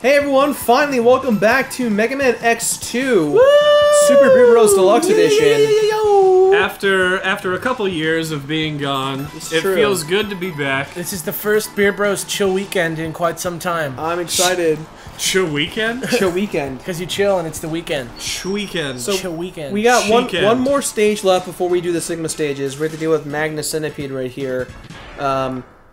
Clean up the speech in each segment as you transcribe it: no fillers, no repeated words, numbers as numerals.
Hey everyone, finally welcome back to Mega Man X2 Super Beer Bros Deluxe Edition. After a couple years of being gone, it feels good to be back. This is the first Beer Bros chill weekend in quite some time. I'm excited. Chill weekend? Chill weekend. Because you chill and it's the weekend. Chill weekend. So chill weekend. We got one more stage left before we do the Sigma stages. We have to deal with Magna Centipede right here.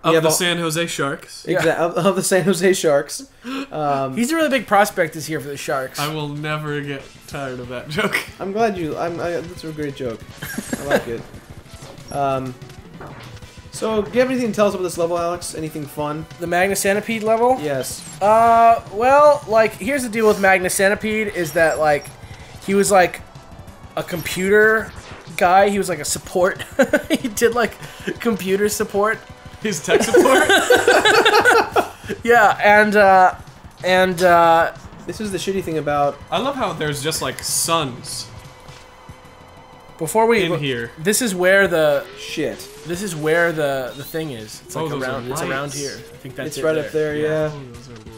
Of the San Jose Sharks. Exactly, of the San Jose Sharks. He's a really big prospect this year for the Sharks. I will never get tired of that joke. I'm glad you... that's a great joke. I like it. So, do you have anything to tell us about this level, Alex? Anything fun? The Magna Centipede level? Yes. Well, like, here's the deal with Magna Centipede, is that, like, he was, like, a computer guy. He was, like, a support. He did, like, computer support. His tech support? Yeah, and this is the shitty thing about... I love how there's just, like, suns before we... in here. This is where the... Shit. This is where the thing is. It's like around. It's around here. I think that's it's right up there, yeah.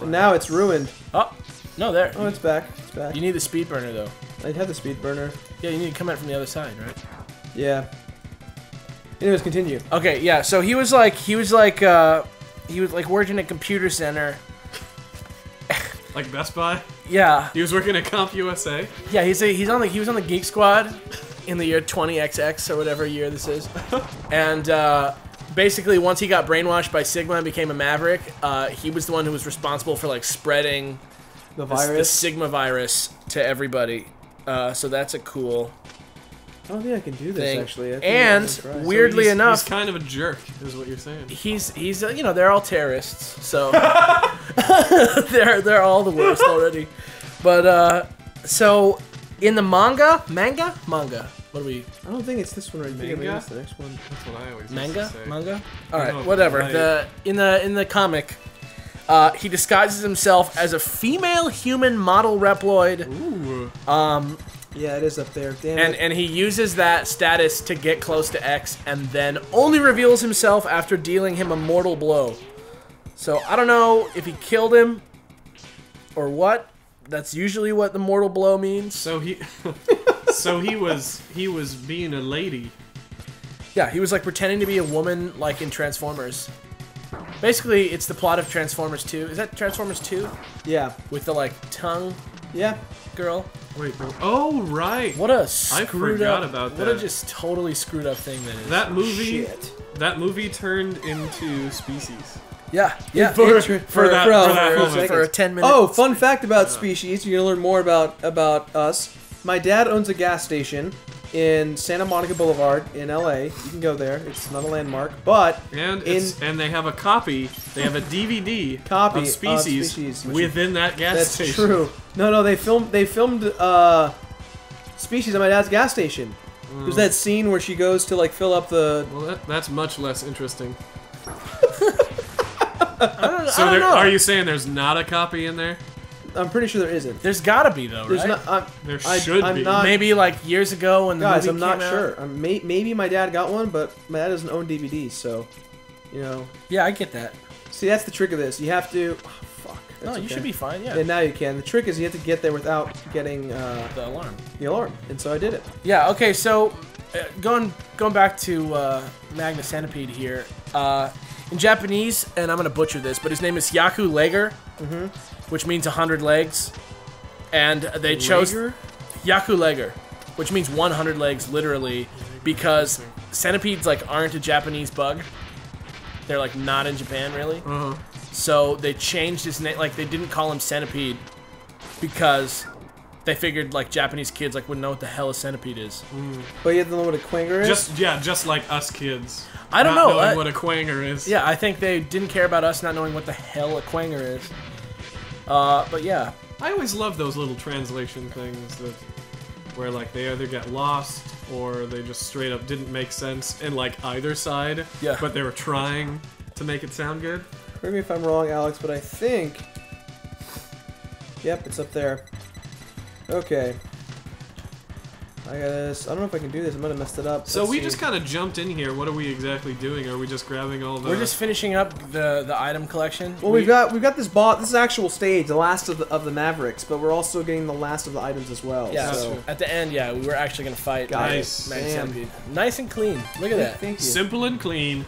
And now it's ruined. Oh, no, there. Oh, it's back. It's back. You need the speed burner though. I have the speed burner. Yeah, you need to come out from the other side, right? Yeah. Anyways, continue. Okay, yeah. So he was like working at a computer center. Like Best Buy? Yeah. He was working at Comp USA? Yeah, he was on the Geek Squad in the year 20XX or whatever year this is. And basically once he got brainwashed by Sigma and became a Maverick, he was the one who was responsible for like spreading the virus, the Sigma virus to everybody. So that's a cool I don't think I can do this thing. actually. And weirdly enough, he's kind of a jerk, is what you're saying. He's you know, they're all terrorists, so they're all the worst already. But so in the manga. What do we? I don't think it's this one right here. Manga? It's the next one. That's what I always Manga? used to say. Manga? All right, No, whatever. right. In the comic, he disguises himself as a female human model Reploid. Ooh. Yeah, it is up there. Damn it. And he uses that status to get close to X, and then only reveals himself after dealing him a mortal blow. So I don't know if he killed him or what. That's usually what the mortal blow means. So he was being a lady. Yeah, he was like pretending to be a woman, like in Transformers. Basically, it's the plot of Transformers 2. Is that Transformers 2? Yeah. With the like tongue Yeah. girl. Wait, oh right. What a screwed forgot up, about what that. a just totally screwed up thing that is. That movie. Shit. That movie turned into Species. Yeah. For For 10 minutes. Oh, fun fact about Species. You're gonna learn more about us. My dad owns a gas station in Santa Monica Boulevard in LA. You can go there. It's not a landmark, but and they have a copy. They have a DVD copy of Species, within that gas station. That's true. No, they filmed Species at my dad's gas station. There's that scene where she goes to like fill up the. Well, that's much less interesting. I don't know. Are you saying there's not a copy in there? I'm pretty sure there isn't. There's gotta be though, There's right? not. There should be. Not, Maybe like years ago when the guys, movie I'm not came sure. out. Maybe my dad got one, but my dad doesn't own DVDs, so you know. Yeah, I get that. See, that's the trick of this. You have to. Oh, fuck. No, you should be fine. Yeah. Yeah, now you can. The trick is you have to get there without getting The alarm. the alarm, and so I did it. Yeah. Okay. So, going back to Magna Centipede here. In Japanese, and I'm gonna butcher this, but his name is Yaku Leger, which means 100 legs, and they chose Yaku Leger, which means 100 legs literally, because centipedes like aren't a Japanese bug. They're like not in Japan really. So they changed his name. Like they didn't call him Centipede because they figured like Japanese kids like wouldn't know what the hell a centipede is. But you have to know what a quanger is. Just like us kids. I don't not know knowing what a quanger is. Yeah, I think they didn't care about us not knowing what the hell a quanger is. But yeah. I always love those little translation things that where like they either get lost or they just straight up didn't make sense in like either side. Yeah. But they were trying to make it sound good. Correct me if I'm wrong, Alex, but I think. Yep, it's up there. Okay. I got this. I don't know if I can do this. I might have messed it up. So Let's we see. just kind of jumped in here. What are we exactly doing? Are we just grabbing all the... We're just finishing up the item collection. Well, we've got this boss. This is actual stage, the last of the Mavericks, but we're also getting the last of the items as well. Yeah, so. at the end, yeah, we were actually gonna fight. Nice. Magna Damn. Centipede. Nice and clean. Look at that. Thank you. Simple and clean.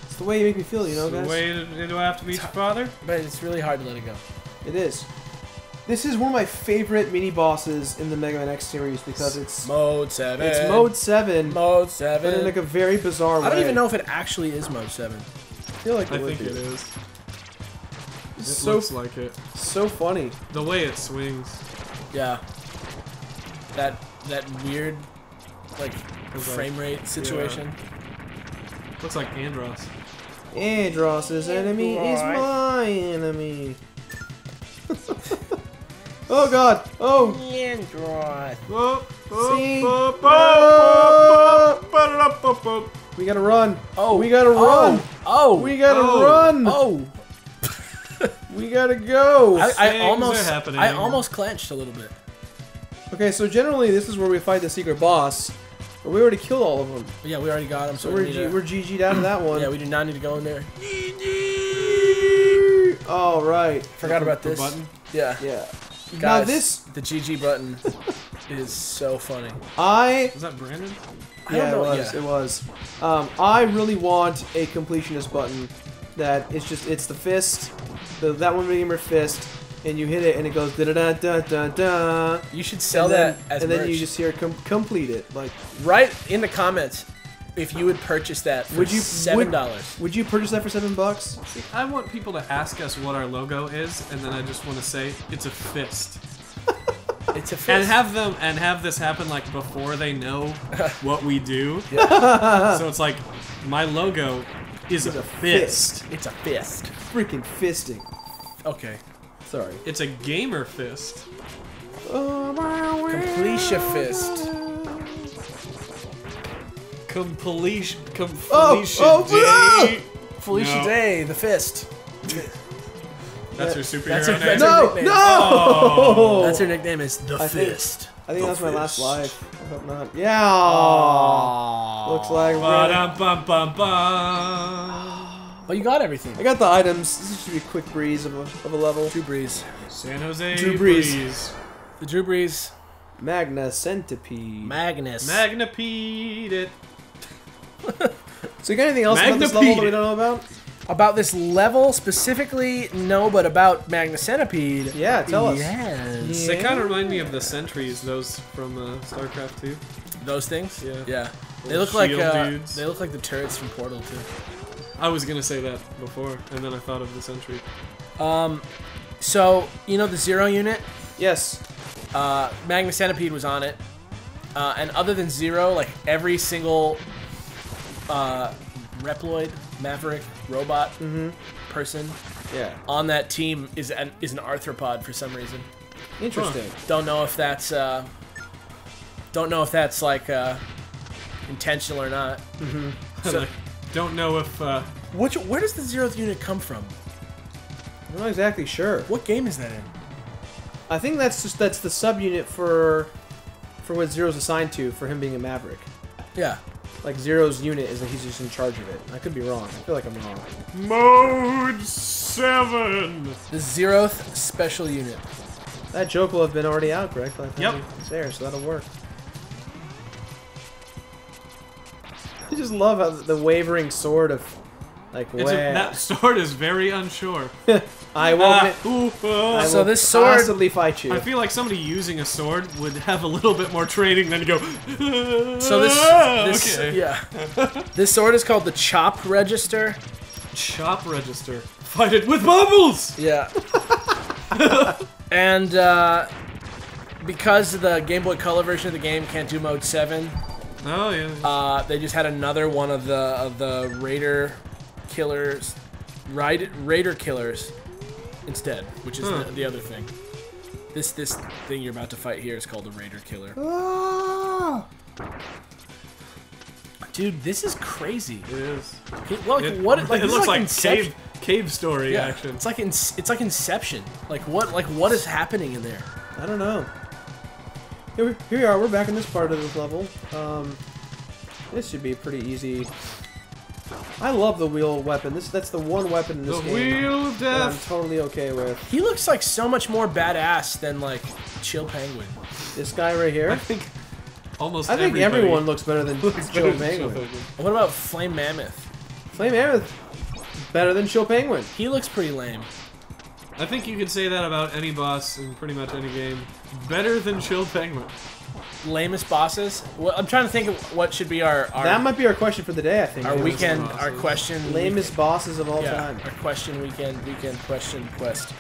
It's the way you make me feel, you know, guys. The way do I have to meet your father? But it's really hard to let it go. It is. This is one of my favorite mini bosses in the Mega Man X series because it's Mode 7. It's Mode 7, Mode 7. but in like a very bizarre way. I don't even know if it actually is Mode 7. I feel like I would think be. it is. It So looks like it. So funny. The way it swings. Yeah. That weird, like, Okay. frame rate situation. Looks like Andros. Andros' enemy is my enemy. Oh god! Oh! Andros. See? Oh. We gotta run! Oh. We gotta run! Oh. We gotta Oh. run! Oh. We gotta go! I Things are happening. almost clenched a little bit. Okay, so generally this is where we fight the secret boss, but we already killed all of them. Yeah, we already got him, So so we're we need to- we're GG'd out of that one. Yeah, we do not need to go in there. All right. Forgot about The this. button? Yeah. Yeah. Guys, Now this, the GG button is so funny. Is that Brandon? I yeah, don't know, it was. yeah. It was. I really want a completionist button that it's the fist, that one being your fist, and you hit it and it goes da da da da da da. You should sell and then, that as and merch. then you just hear complete it. Like, Write in the comments if you would purchase that for $7. would you purchase that for $7? See, I want people to ask us what our logo is, and then I just want to say it's a fist. It's a fist. And have this happen like before they know what we do. So it's like my logo is a fist. It's a fist. Freaking fisting. Okay. Sorry. It's a gamer fist. Completion fist. Completion oh, Day. Felicia No. Day, the fist. That's her superhero That's her- name. that's No! nickname. No! Oh. That's her nickname is the I think- fist. I think The that's my last fist. life. I hope not. Yeah. Aw. Looks like we're gonna- Ba-dum-bum-bum-bum. Well, you got everything. I got the items. This should be a quick breeze of a level. Drew Brees. San Jose Drew Brees. Breeze. The Drew Brees. Magna Centipede. Magnus. Magnapede it. So you got anything else about this level that we don't know about? About this level specifically, no, but about Magna Centipede. Yeah, tell us. Yes. They kind of remind me of the sentries, those from StarCraft 2. Those things? Yeah. Yeah. They Little look like shield dudes. they look like the turrets from Portal too. I was gonna say that before, and then I thought of the sentry. So you know the Zero unit? Yes. Magna Centipede was on it, and other than Zero, like every single Reploid, Maverick, robot, person Yeah. on that team is an arthropod for some reason. Interesting. Don't know if that's like intentional or not. So, Don't know if where does the Zeroth unit come from? I'm not exactly sure. What game is that in? I think that's the subunit for what Zero's assigned to for him being a Maverick. Yeah. Like Zero's unit is that he's just in charge of it. I could be wrong. I feel like I'm wrong. Mode 7. The Zeroth special unit. That joke will have been already out, Greg. By the time Yep. It's there, so that'll work. I just love how the wavering sword of, like, That sword is very unsure. I won't. I So will this sword- possibly fight you. I feel like somebody using a sword would have a little bit more training than to go. So this okay. yeah. This sword is called the Chop Register. Chop register. Fight it with bubbles. Yeah. And because the Game Boy Color version of the game can't do Mode 7, Oh yeah. they just had another one of the Raider killers, Raider killers instead, which is the other thing. This thing you're about to fight here is called the Raider Killer. Dude, this is crazy. It is. What? It Like, this is looks like Inception. cave story Yeah, action. it's like it's like Inception. Like what is happening in there? I don't know. Here we are. We're back in this part of the level. This should be pretty easy. I love the wheel weapon. That's the one weapon in this game wheel of that I'm death. totally okay with. He looks like so much more badass than like Chill Penguin. This guy right I here. think almost. I think everybody everyone looks better than looks Chill better than Penguin. Chill Penguin. What about Flame Mammoth? Flame Mammoth, better than Chill Penguin. He looks pretty lame. I think you could say that about any boss in pretty much any game. Better than Chill Penguin. Lamest bosses? Well, I'm trying to think of what should be our That might be our question for the day, I think. our James. weekend, bosses. our question. Lamest bosses of all yeah, time. our question weekend question quest.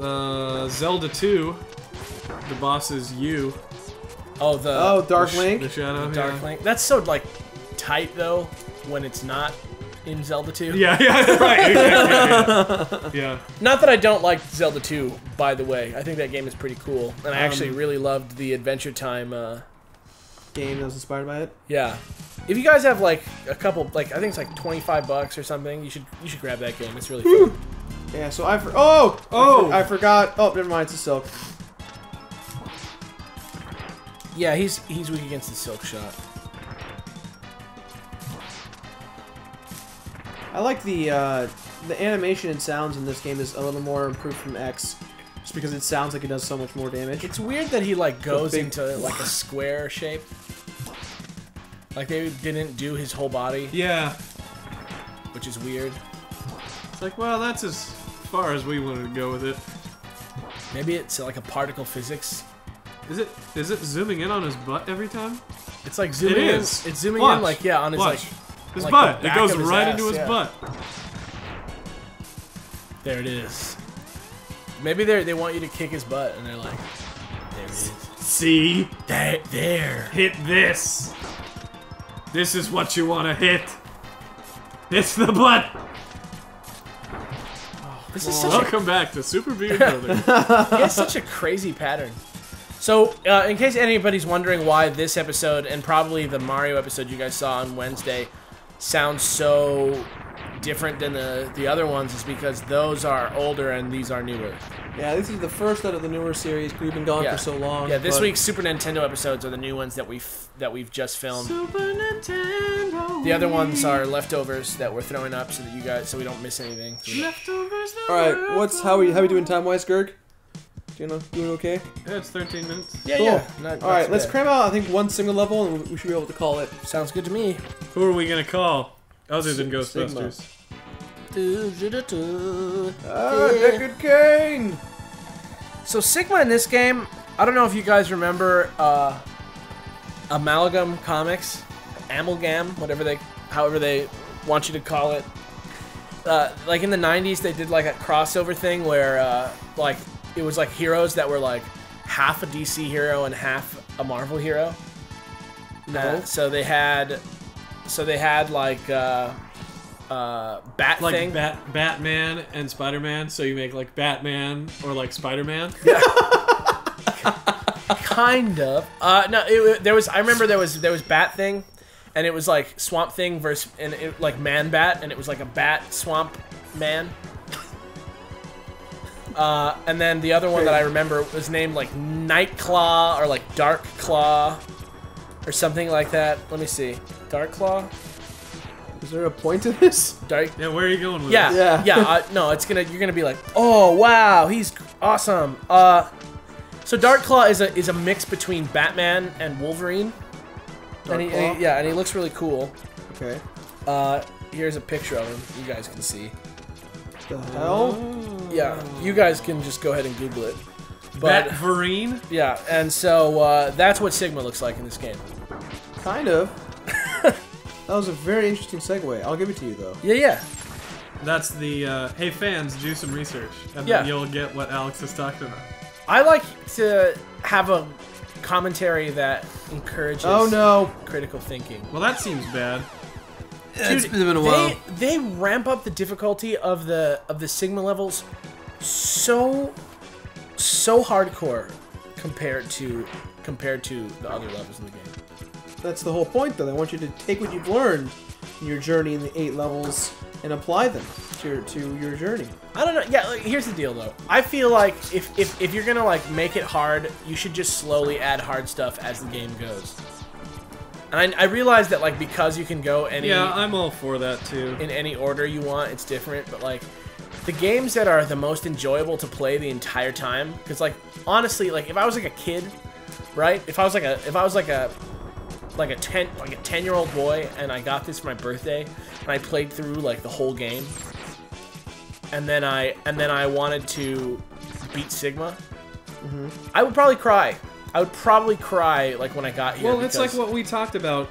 Zelda 2. The boss is you. Oh, the Dark Link. The shadow. Dark yeah. Link. That's so like tight though when it's not in Zelda 2. Yeah, right. Exactly, yeah. Not that I don't like Zelda 2, by the way. I think that game is pretty cool, and I actually really loved the Adventure Time. Game that was inspired by it. Yeah. If you guys have like a couple, like I think it's like $25 or something, you should grab that game. It's really fun. Yeah, so I forgot. Oh, never mind. It's a silk. Yeah, he's weak against the silk shot. I like the animation and sounds in this game is a little more improved from X, just because it sounds like it does so much more damage. It's weird that he like goes big- into like a square shape. Like they didn't do his whole body, Yeah. which is weird. It's like, well, that's as far as we wanted to go with it. Maybe it's like a particle physics. Is it zooming in on his butt every time? It's like zooming It in. is. It's zooming Watch. in like on his Watch. like. His like butt. the It back goes of his right ass, into his yeah. butt. There it is. Maybe they want you to kick his butt, and they're like, there it is. See? There. Hit this. This is what you want to hit. It's the butt. This is such a Welcome back to Super Beard Brother. He has such a crazy pattern. So, in case anybody's wondering why this episode, and probably the Mario episode you guys saw on Wednesday, sounds so different than the other ones, is because those are older and these are newer. Yeah, this is the first out of the newer series. We've been gone Yeah. for so long. Yeah, this but week's Super Nintendo episodes are the new ones that we've just filmed. Super Nintendo. The other ones are leftovers that we're throwing up so that so we don't miss anything. Leftovers. All right, how we doing time wise, Gerg? Doing okay? Yeah, it's 13 minutes. Yeah, Cool. yeah. All right, let's cram out. I think one single level, and we should be able to call it. Sounds good to me. Who are we gonna call? Other than Sigma. Ghostbusters. Deckard Cain. So Sigma in this game, I don't know if you guys remember Amalgam Comics, Amalgam, however they want you to call it. Like in the 90s, they did like a crossover thing where like it was like heroes that were like half a DC hero and half a Marvel hero. No. So they had like Bat Like Thing. Batman and Spider-Man, so you make like Batman or like Spider-Man. Kind of. No, I remember there was Bat Thing, and it was like Swamp Thing versus like Man Bat, and it was like a Bat Swamp Man. And then the other one that I remember was named like Night Claw or like Dark Claw or something like that. Let me see. Dark Claw? Is there a point to this? Dark. Yeah, where are you going with Yeah, this? Yeah. no, you're gonna be like, oh wow, he's awesome. So Dark Claw is a mix between Batman and Wolverine, and he looks really cool. Okay. Here's a picture of him. You guys can see. The hell? Yeah, you guys can just go ahead and Google it. But Batverine? yeah, and so that's what Sigma looks like in this game. Kind of. That was a very interesting segue. I'll give it to you though. Yeah. That's the, hey fans, do some research. And Yeah. then you'll get what Alex is talking about. I like to have a commentary that encourages Oh no. critical thinking. Well, that seems bad. It's been a while. They ramp up the difficulty of the Sigma levels so hardcore compared to the other levels in the game. That's the whole point though. They want you to take what you've learned in your journey in the 8 levels and apply them. to your journey. I don't know. Yeah, like, here's the deal though. I feel like if you're gonna like make it hard, you should just slowly add hard stuff as the game goes. And I realize that like because you can go any I'm all for that too. in any order you want, it's different. But like the games that are the most enjoyable to play the entire time, because like honestly, like if I was like a kid, right? If I was like a 10-year-old boy and I got this for my birthday and I played through like the whole game, and then I wanted to beat Sigma, I would probably cry. I would probably cry like when I got here. Well, it's like what we talked about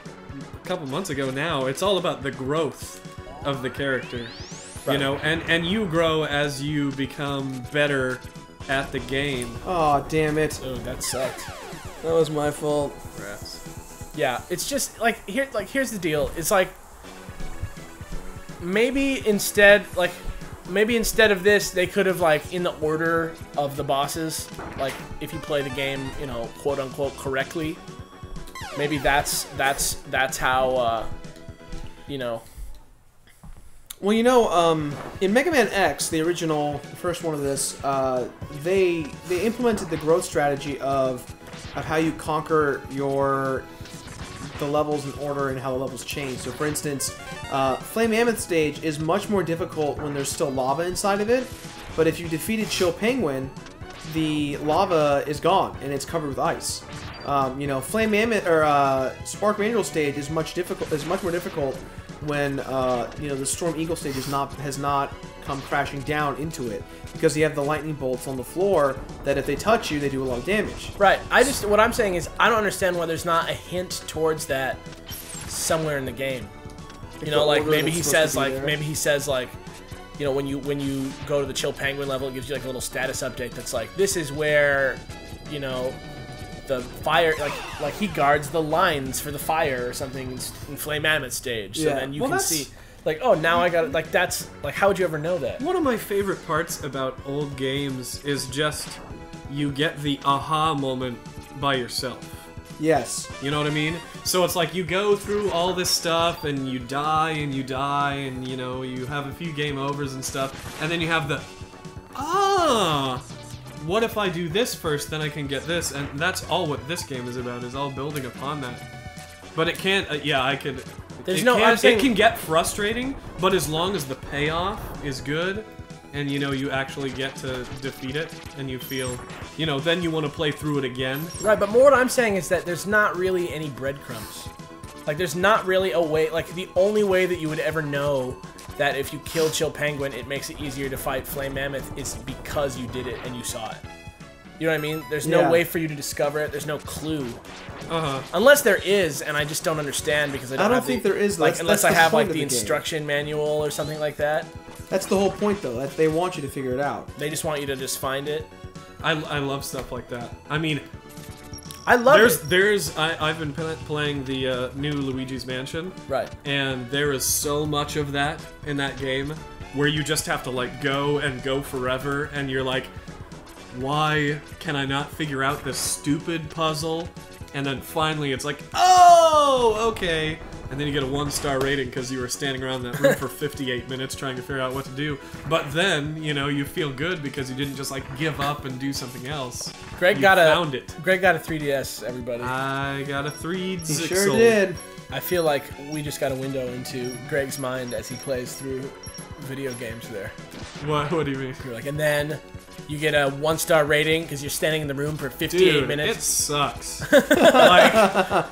a couple months ago now. It's all about the growth of the character. Right. You know, and you grow as you become better at the game. Oh, damn it. Oh, that sucked. That was my fault. Yeah, it's just like here's the deal. It's like maybe instead of this, they could have like in the order of the bosses, like if you play the game, you know, quote unquote correctly. Maybe that's how you know. Well, you know, in Mega Man X, the original, the first one of this, they implemented the growth strategy of how you conquer the levels in order and how the levels change. So, for instance, Flame Mammoth stage is much more difficult when there's still lava inside of it. But if you defeated Chill Penguin, the lava is gone and it's covered with ice. You know, Flame Mammoth or Spark Mandrill stage is much more difficult when you know, the Storm Eagle stage has not come crashing down into it, because you have the lightning bolts on the floor that if they touch you, they do a lot of damage. Right. What I'm saying is I don't understand why there's not a hint towards that somewhere in the game. You know, like maybe he says like you know, when you go to the Chill Penguin level, it gives you like a little status update that's like, this is where, you know, the fire, like he guards the lines for the fire or something in Flame Mammoth stage. So then you can see, like, oh, now I got it. Like, that's like, how would you ever know that? One of my favorite parts about old games is just you get the aha moment by yourself. Yes. You know what I mean? So it's like you go through all this stuff and you die and you know, you have a few game overs and stuff, and then you have the what if I do this first, then I can get this, and that's all what this game is about, is all building upon that. But it can't, I could... It can get frustrating, but as long as the payoff is good, and, you know, you actually get to defeat it, and you feel, you know, then you want to play through it again. Right, but more what I'm saying is that there's not really any breadcrumbs. Like, there's not really a way, like, the only way that you would ever know that if you kill Chill Penguin, it makes it easier to fight Flame Mammoth is because you did it and you saw it. You know what I mean? There's no way for you to discover it. There's no clue. Unless there is, and I just don't understand because I don't think there is. Like, unless I have like the instruction manual or something like that. That's the whole point, though. That they want you to figure it out. They just want you to just find it. I love stuff like that. I mean, I love it. I've been playing the new Luigi's Mansion. Right. And there is so much of that in that game where you just have to like go forever, and you're like, why can I not figure out this stupid puzzle? And then finally it's like, oh, okay. And then you get a 1-star rating because you were standing around that room for 58 minutes trying to figure out what to do. But then, you know, you feel good because you didn't just like give up and do something else. Greg got a 3DS, everybody. I got a 3DS. He sure did. I feel like we just got a window into Greg's mind as he plays through video games there. What do you mean? You're like, and then you get a 1-star rating because you're standing in the room for 58 minutes. It sucks. Like,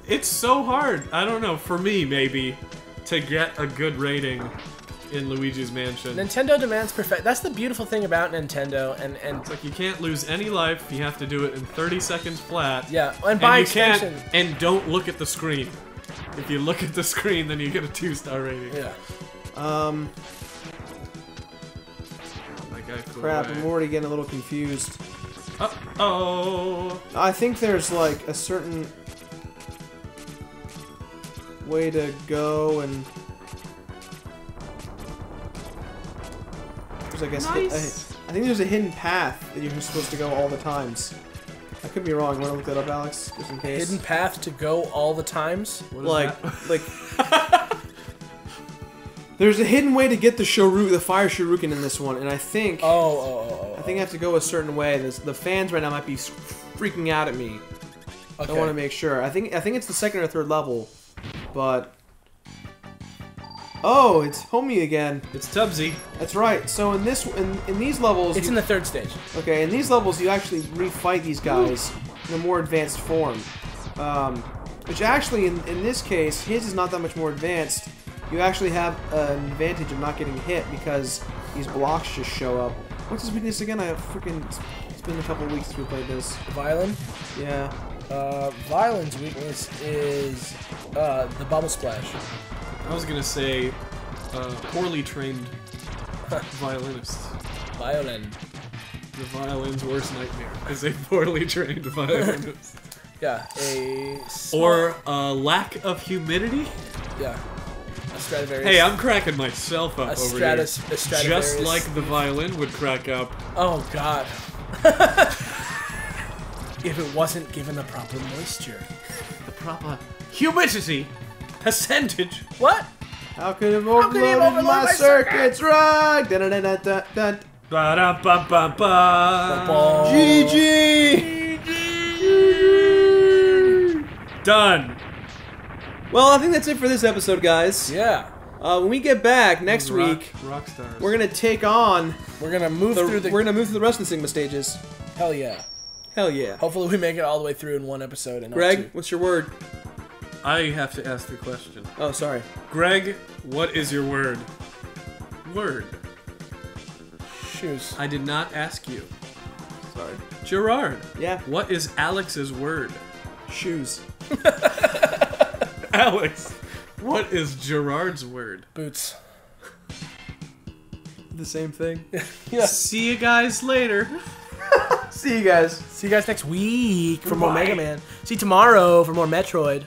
it's so hard. I don't know, for me maybe, to get a good rating in Luigi's Mansion. Nintendo demands perfect. That's the beautiful thing about Nintendo, and it's like you can't lose any life. You have to do it in 30 seconds flat. Yeah, and by extension, and don't look at the screen. If you look at the screen, then you get a 2-star rating. Yeah. Crap, I'm already getting a little confused. Uh-oh. I think there's like a certain way to go, and there's like I think there's a hidden path that you're supposed to go all the times. I could be wrong. You want to look that up, Alex, just in case? Hidden path to go all the times? What is that? Like There's a hidden way to get the fire shuriken in this one, and I think I think I have to go a certain way. The fans right now might be freaking out at me. Okay. I want to make sure. I think it's the second or third level, but oh, it's Homie again. It's Tubbsy. That's right. So in these levels, It's in the third stage. okay, in these levels you actually refight these guys in a more advanced form. Which actually, in this case, his is not that much more advanced. You actually have an advantage of not getting hit because these blocks just show up. What's his weakness again? It's been a couple of weeks since we played this. Violin? Yeah. Violin's weakness is the bubble splash. I was gonna say poorly trained violinist. Violin. The violin's worst nightmare is a poorly trained violinist. Yeah, Or lack of humidity. Yeah. A Stradivarius. Hey, I'm cracking myself up over here. A Stradivarius. Just like the violin would crack up. Oh God. If it wasn't given the proper moisture. The proper humidity percentage. What? How could it overload my circuits? Right. Dun, dun, dun, dun, dun, dun. Ba-da-ba-ba-ba. GG. Done. Well, I think that's it for this episode, guys. Yeah. When we get back next week, rock stars. we're gonna take on. We're gonna move through the. We're gonna move through the rest of the Sigma stages. Hell yeah. Hell yeah. Hopefully we make it all the way through in one episode. And Greg, what's your word? I have to ask the question. Oh, sorry. Greg, what is your word? Word. Shoes. I did not ask you. Sorry. Jirard. Yeah. What is Alex's word? Shoes. Alex, what is Jirard's word? Boots. The same thing. Yeah. See you guys later. See you guys. See you guys next week for more Mega Man. See you tomorrow for more Metroid.